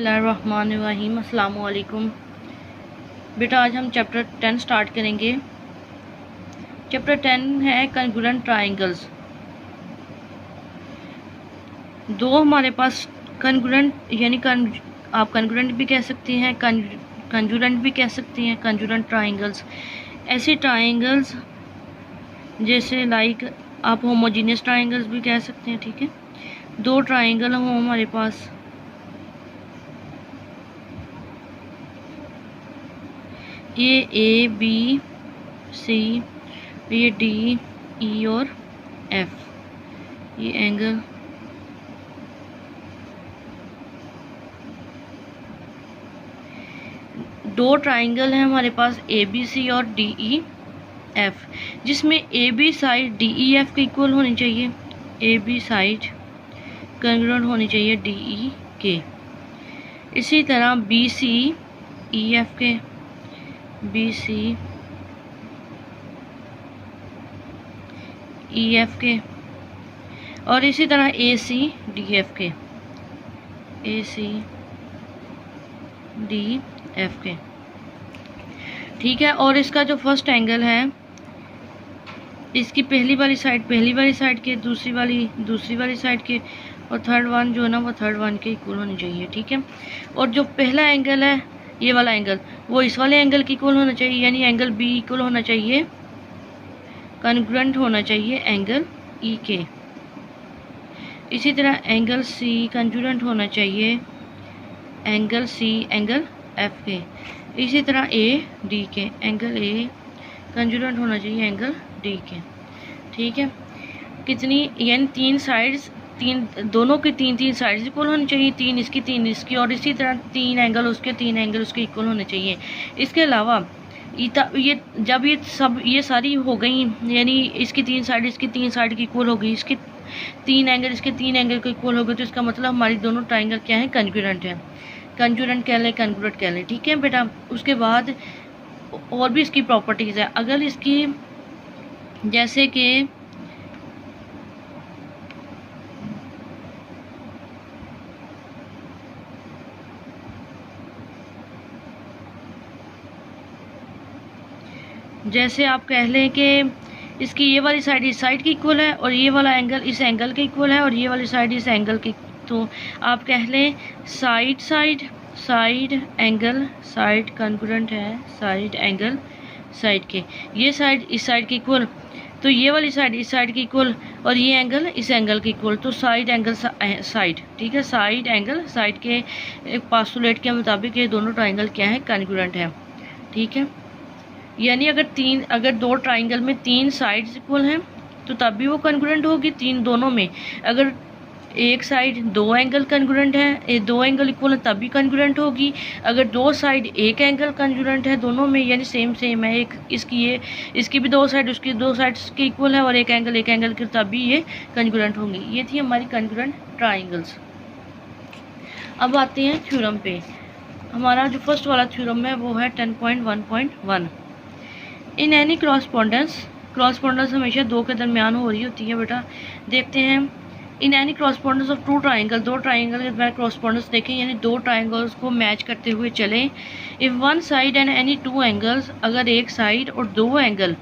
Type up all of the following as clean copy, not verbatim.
बिस्मिल्लाहिर्रहमानिर्रहीम। अस्सलामु अलैकुम। बेटा आज हम चैप्टर 10 स्टार्ट करेंगे। चैप्टर 10 है कॉन्ग्रुएंट ट्रायंगल्स। दो हमारे पास कॉन्ग्रुएंट यानी आप कॉन्ग्रुएंट भी कह सकती हैं, कॉन्जुरेंट भी कह सकती हैं। कॉन्जुरेंट ट्रायंगल्स ऐसे ट्रायंगल्स जैसे लाइक आप होमोजीनियस ट्रायंगल्स भी कह सकते हैं। ठीक है, दो ट्रायंगल हो हमारे पास, ये ए बी सी, ये डी ई और एफ, ये एंगल दो ट्रायंगल है हमारे पास ए बी सी और डी ई एफ, जिसमें A B side D E F के इक्वल होनी चाहिए, ए बी साइड कॉन्ग्रुएंट होनी चाहिए डी ई के। इसी तरह बी सी ई एफ के, बी सी ई एफ के, और इसी तरह ए सी डी एफ के, ए सी डी एफ के। ठीक है, और इसका जो फर्स्ट एंगल है, इसकी पहली वाली साइड के, दूसरी वाली साइड के, और थर्ड वन जो है ना वो थर्ड वन के इक्वल होनी चाहिए। ठीक है, और जो पहला एंगल है ये वाला एंगल, वो इस वाले एंगल की इक्वल होना चाहिए, यानी एंगल बी इक्वल होना चाहिए, कॉन्ग्रुएंट होना चाहिए एंगल ई के। इसी तरह एंगल सी कॉन्ग्रुएंट होना चाहिए एंगल सी एंगल एफ के। इसी तरह ए डी के, एंगल ए कॉन्ग्रुएंट होना चाहिए एंगल डी के। ठीक है, कितनी यानी तीन साइड्स, दोनों की तीन साइड्स इक्वल होनी चाहिए, तीन इसकी, और इसी तरह तीन एंगल उसके इक्वल होने चाहिए। इसके अलावा ये जब ये सारी हो गई, यानी इसकी तीन साइड की इक्वल हो गई, इसके तीन एंगल के इक्वल हो गए, तो इसका मतलब हमारी दोनों ट्राइंगल क्या है, कॉन्ग्रुएंट है। कॉन्ग्रुएंट कह लें, कॉन्ग्रुएंट कह लें। ठीक है बेटा, उसके बाद और भी इसकी प्रॉपर्टीज़ है। अगर इसकी जैसे कि जैसे आप कह लें कि इसकी ये वाली साइड इस साइड की इक्वल है, और ये वाला एंगल इस एंगल के इक्वल है, और ये वाली साइड इस एंगल की, तो आप कह लें साइड एंगल साइड कॉन्ग्रुएंट है साइड एंगल साइड के। ये साइड इस साइड की इक्वल, तो ये वाली साइड इस साइड की इक्वल, और ये एंगल इस एंगल की इक्वल, तो साइड एंगल साइड। ठीक है, साइड एंगल साइड के एक पास्टुलेट के मुताबिक ये दोनों ट्राइंगल क्या है, कॉन्ग्रुएंट है। ठीक है, यानी अगर दो ट्राइंगल में तीन साइड्स इक्वल हैं तो तब भी वो कॉन्ग्रुएंट होगी, दोनों में। अगर एक साइड दो एंगल कॉन्ग्रुएंट है, दो एंगल इक्वल है, तब भी कॉन्ग्रुएंट होगी। अगर दो साइड एक एंगल कॉन्ग्रुएंट है दोनों में, यानी सेम है, एक इसकी भी दो साइड उसकी दो साइड्स के इक्वल है, और एक एंगल के, तब भी ये कॉन्ग्रुएंट होंगे। ये थी हमारी कॉन्ग्रुएंट ट्राइंगल्स। अब आते हैं थ्योरम पे। हमारा जो फर्स्ट वाला थ्योरम है वो है 10.1.1। इन एनी क्रॉसपोंडेंस हमेशा दो के दरमियान हो रही होती है बेटा। देखते हैं, in any correspondence of two triangle, दो ट्राइंगल के दरमियान क्रॉसपोंडेंस देखें, यानी दो ट्राइंगल्स को मैच करते हुए चलें। If one side and any two angles, अगर एक साइड और दो एंगल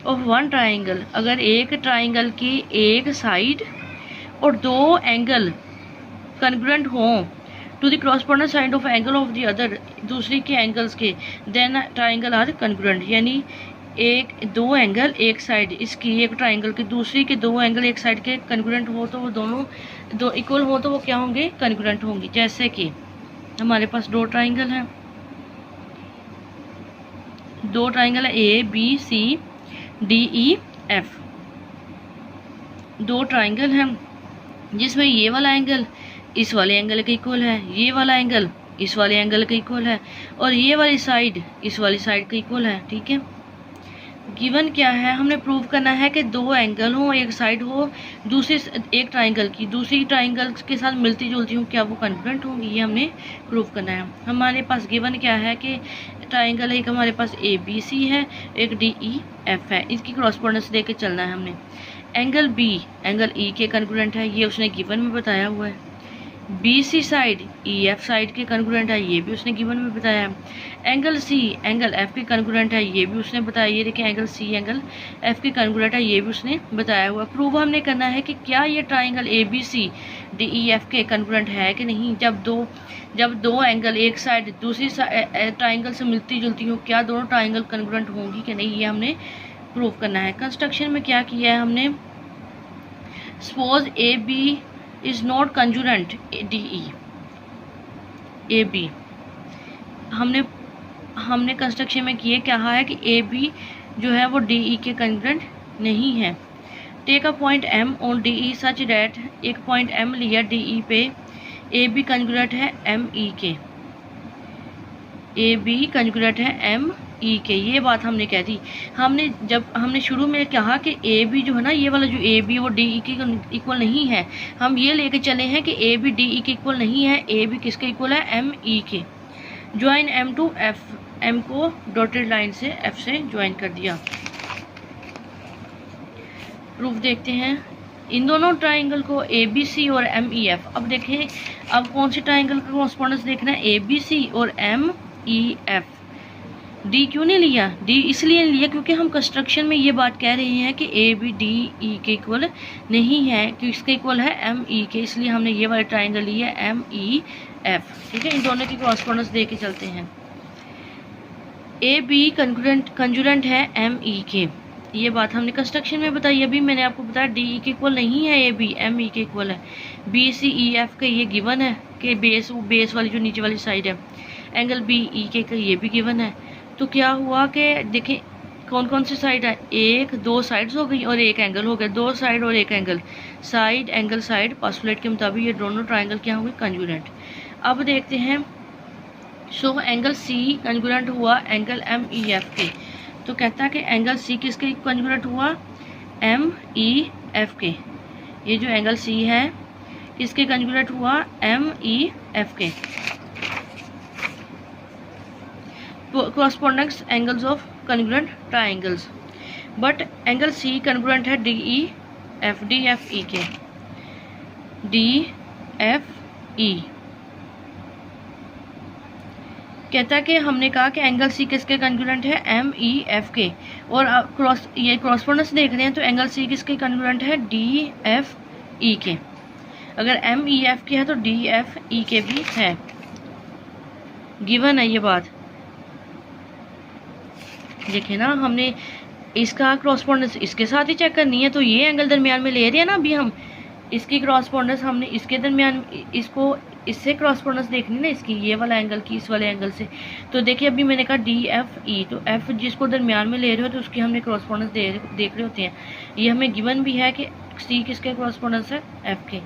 ऑफ वन ट्राइंगल, अगर एक ट्राइंगल की एक साइड और दो एंगल कॉन्ग्रुएंट हों to the corresponding side of angle of the other, दूसरी के एंगल्स के, देन ट्राइंगल आर कॉन्ग्रुएंट। यानी दो एंगल एक साइड इसकी, एक ट्राइंगल की दूसरी के दो एंगल एक साइड के कॉन्ग्रुएंट हो, तो वो दोनों दो इक्वल हो, तो वो क्या होंगे, कॉन्ग्रुएंट होंगी। जैसे कि हमारे पास दो ट्राइंगल है A B C D E F, दो ट्राइंगल हैं जिसमें ये वाला एंगल इस वाले एंगल के इक्वल है, ये वाला एंगल इस वाले एंगल के इक्वल है, और ये वाली साइड इस वाली साइड के इक्वल है। ठीक है, गिवन क्या है, हमने प्रूव करना है कि दो एंगल हो, एक साइड हो एक ट्राइंगल की दूसरी ट्राइंगल के साथ मिलती जुलती हो, क्या वो कॉन्ग्रुएंट होंगी, ये हमने प्रूव करना है। हमारे पास गिवन क्या है कि ट्राइंगल एक हमारे पास ए बी सी है, एक डी ई एफ है, इसकी क्रॉसपोंडेंस लेके चलना है हमने। एंगल बी एंगल ई के कॉन्ग्रुएंट है, ये उसने गिवन में बताया हुआ है। B C side E F side के कॉन्ग्रुएंट है, ये भी उसने गिवन में बताया है। एंगल सी एंगल एफ के कॉन्ग्रुएंट है, ये भी उसने बताया। ये देखिए एंगल सी एंगल एफ के कॉन्ग्रुएंट है, ये भी उसने बताया हुआ। प्रूव हमने करना है कि क्या ये triangle A B C D E F के कॉन्ग्रुएंट है कि नहीं। जब दो एंगल एक साइड दूसरी ट्राइंगल से मिलती जुलती हो, क्या दोनों ट्राइंगल कॉन्ग्रुएंट होंगी कि नहीं, ये हमने प्रूव करना है। कंस्ट्रक्शन में क्या किया है हमने, suppose A B is not congruent D E A B. हमने कंस्ट्रक्शन में किए कहा है कि ए बी जो है वो डी ई के कंजूरेंट नहीं है। Take a point M on D E such that, एक पॉइंट एम लिया डी ई पे, ए बी कंजूरेंट है एम ई के, ए बी कंजूरेंट है एम ई के। ये बात हमने कह दी। हमने शुरू में कहा कि ए बी जो है ना, ये वाला जो ए बी वो डी ई के इक्वल नहीं है। हम ये लेके चले हैं कि ए बी डी ई के इक्वल नहीं है, ए बी किसके इक्वल है, एम ई के। Join M to F, M को डॉटेड लाइन से एफ से ज्वाइन कर दिया। प्रूफ देखते हैं इन दोनों ट्राइंगल को, ए बी सी और एम ई एफ। अब देखें अब कौन सी ट्राइंगल का कॉरस्पॉन्डेंस देखना है, ए बी सी और एम ई एफ। डी क्यों नहीं लिया, डी इसलिए लिया क्योंकि हम कंस्ट्रक्शन में ये बात कह रहे हैं कि ए बी डी ई के इक्वल नहीं है, क्योंकि इसके इक्वल है एम ई के, इसलिए हमने ये वाला ट्राइंगल लिया एम ई एफ। ठीक है, इन दोनों की कॉरस्पॉन्डेंस दे के चलते हैं। ए बी कंजूरेंट है एम ई के, ये बात हमने कंस्ट्रक्शन में बताई। अभी मैंने आपको बताया डी ई के इक्वल नहीं है ए बी, एम ई के इक्वल है। बी सी ई एफ का ये गिवन है कि बेस वाली जो नीचे वाली साइड है, एंगल बी ई के का ये भी गिवन है। तो क्या हुआ कि देखें कौन कौन सी साइड है, एक दो साइड्स हो गई और एक एंगल हो गया, दो साइड और एक angle, side angle side postulate के मुताबिक ये दोनों ट्राइंगल क्या होंगे, कंजूरेंट। अब देखते हैं सो एंगल सी कंजूरेंट हुआ एंगल एम ई एफ के। तो कहता है कि एंगल सी किसके कंजूरेंट हुआ, एम ई एफ के। ये जो एंगल सी है किसके कंजूरेंट हुआ, एम ई एफ के। corresponding angles of congruent triangles, but angle C congruent है डी ई एफ ई के, डी एफ ई। कहता है कि हमने कहा कि एंगल सी किसके कॉन्ग्रुएंट है, एम ई एफ के। और ये क्रॉसपोंडेंस देख रहे हैं तो एंगल सी किसके कॉन्ग्रुएंट है, डी एफ ई के। अगर एम ई एफ के है तो डी एफ ई के भी है, गिवन है ये बात। देखे ना, हमने इसका क्रॉसपोंडेंस इसके साथ ही चेक करनी है, तो ये एंगल दरमियान में ले रहे हैं ना अभी हम, इसकी क्रॉसपोंडेंस हमने इसके दरमियान, इसको इससे क्रॉसपोंडेंस देखनी ना इसकी, ये वाला एंगल की इस वाले एंगल से। तो देखिए अभी मैंने कहा डी एफ ई, तो एफ जिसको दरमियान में ले रहे हो तो उसकी हमने क्रॉसपोंडेंस देख रहे होते हैं। ये हमें गिवन भी है कि सी किसके क्रॉसपोंडेंस है, एफ के।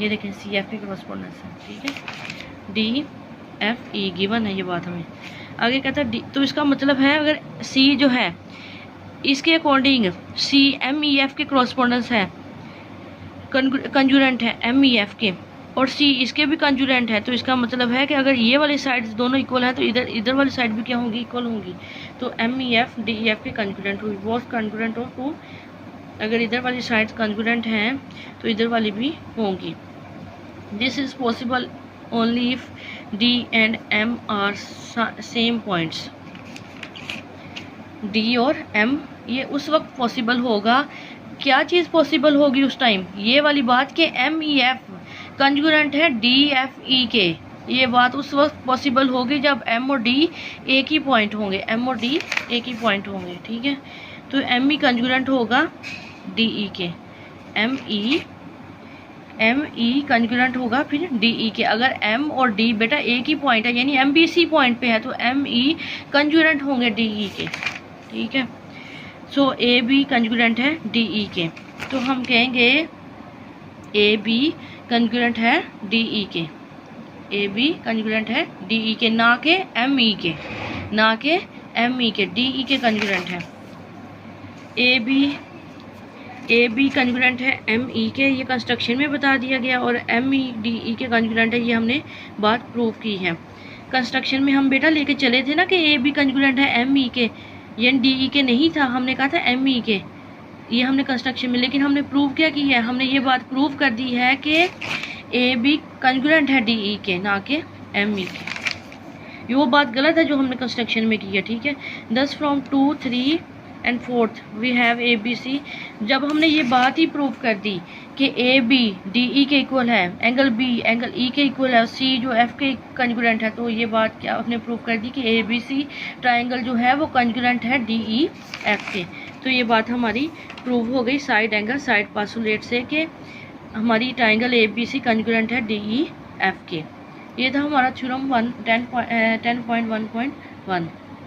ये देखें सी एफ के क्रॉसपोंडेंस है, ठीक है, डी एफ ई गिवन है ये बात हमें। आगे कहता है डी, तो इसका मतलब है अगर सी जो है इसके according C M E F के क्रॉसपोंडेंस है, कंजूरेंट है एम ई एफ के, और सी इसके भी कंजूरेंट है, तो इसका मतलब है कि अगर ये वाली साइड दोनों इक्वल है तो इधर वाली साइड भी क्या होंगी, इक्वल होंगी। तो M E F D E F के कंजूरेंट हुई, बोथ कंजूरेंट हो टू, अगर इधर वाली साइड कंजूरेंट हैं तो इधर वाली भी होंगी। This is possible only if D and M are same points। D और M ये उस वक्त पॉसिबल होगा, क्या चीज़ पॉसिबल होगी उस टाइम, ये वाली बात कि एम ई एफ कंजूरेंट है डी एफ ई के। ये बात उस वक्त पॉसिबल होगी जब एम और डी एक ही पॉइंट होंगे, एम और डी एक ही पॉइंट होंगे, ठीक है। तो एम ई कंजूरेंट होगा डी ई के, एम ई कंजूरेंट होगा फिर डी ई के। अगर एम और डी बेटा एक ही पॉइंट है, यानी एम बी सी पॉइंट पे है, तो एम ई कंजूरेंट होंगे डी ई के, ठीक है। सो ए बी कंजूरेंट है डी ई के, तो हम कहेंगे ए बी कंजूरेंट है डी ई के, ए बी कंजूरेंट है डी ई के, ना के एम ई के, ना के एम ई के, डी ई के कंजूरेंट है। ए बी कंजूरेंट है एम ई के, ये कंस्ट्रक्शन में बता दिया गया, और एम ई डी ई के कंजूरेंट है, ये हमने बात प्रूव की है। कंस्ट्रक्शन में हम बेटा लेके चले थे ना कि ए बी कंजूरेंट है एम ई के, ये डी ई के नहीं था, हमने कहा था एम ई के, ये हमने कंस्ट्रक्शन में, लेकिन हमने प्रूव क्या की है, हमने ये बात प्रूव कर दी है कि ए बी कंग्रुएंट है डी ई के, ना कि एम ई के। ये वो बात गलत है जो हमने कंस्ट्रक्शन में की है, ठीक है। Thus from 2, 3 and 4th we have A B C. जब हमने ये बात ही प्रूव कर दी कि ए बी डी ई के इक्वल है, एंगल बी एंगल ई के इक्वल है, और सी जो एफ के कंग्रुएंट है, तो ये बात क्या आपने प्रूव कर दी कि ए बी सी ट्राइंगल जो है वो कंग्रुएंट है डी ई एफ के। तो ये बात हमारी प्रूव हो गई साइड एंगल साइड पासुलेट से कि हमारी triangle A B C congruent है डी ई एफ के। ये था हमारा थ्योरम 10.1.1।